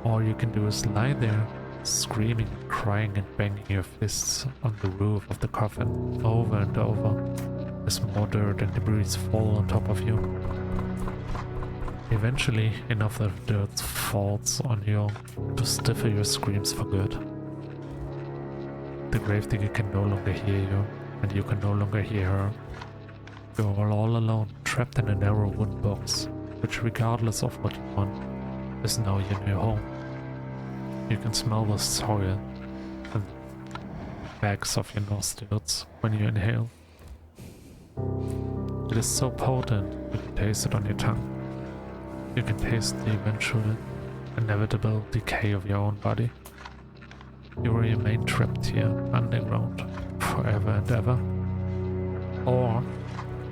All you can do is lie there, screaming, crying and banging your fists on the roof of the coffin over and over as more dirt and debris fall on top of you. Eventually, enough of the dirt falls on you to stifle your screams for good. The gravedigger can no longer hear you, and you can no longer hear her. You are all alone, trapped in a narrow wooden box, which, regardless of what you want, is now your new home. You can smell the soil and backs of your nostrils when you inhale. It is so potent, you can taste it on your tongue. You can taste the eventual, inevitable decay of your own body. You will remain trapped here, underground, forever and ever. Or,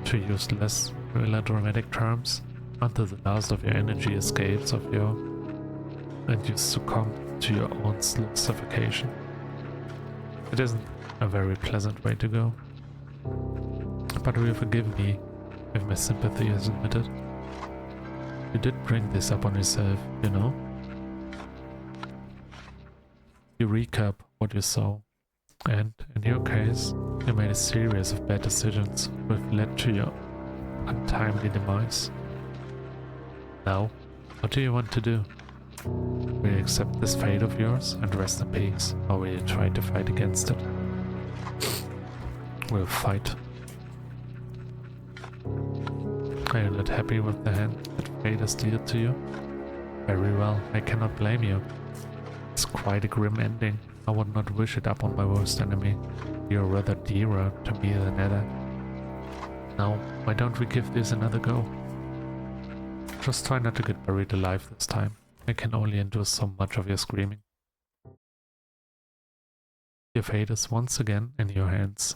to use less melodramatic terms, until the last of your energy escapes of you, and you succumb to your own slow suffocation. It isn't a very pleasant way to go. But will you forgive me if my sympathy is limited? You did bring this up on yourself, you know? You recap what you saw, and in your case, you made a series of bad decisions which led to your untimely demise. Now, what do you want to do? Will you accept this fate of yours and rest in peace, or will you try to fight against it? We'll fight. Are you not happy with the hand that fate has dealt to you? Very well, I cannot blame you. It's quite a grim ending. I would not wish it upon my worst enemy. You're rather dearer to me than ever. Now, why don't we give this another go? Just try not to get buried alive this time. I can only endure so much of your screaming. Your fate is once again in your hands.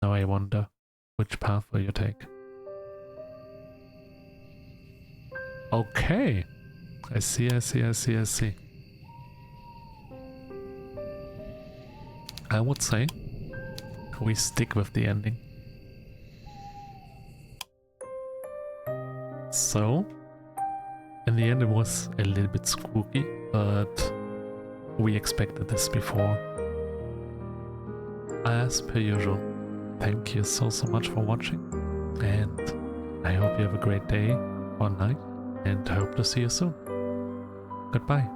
Now I wonder, which path will you take? Okay. I see. I would say we stick with the ending. So, in the end it was a little bit spooky, but we expected this before. As per usual, thank you so much for watching, and I hope you have a great day or night, and hope to see you soon. Goodbye.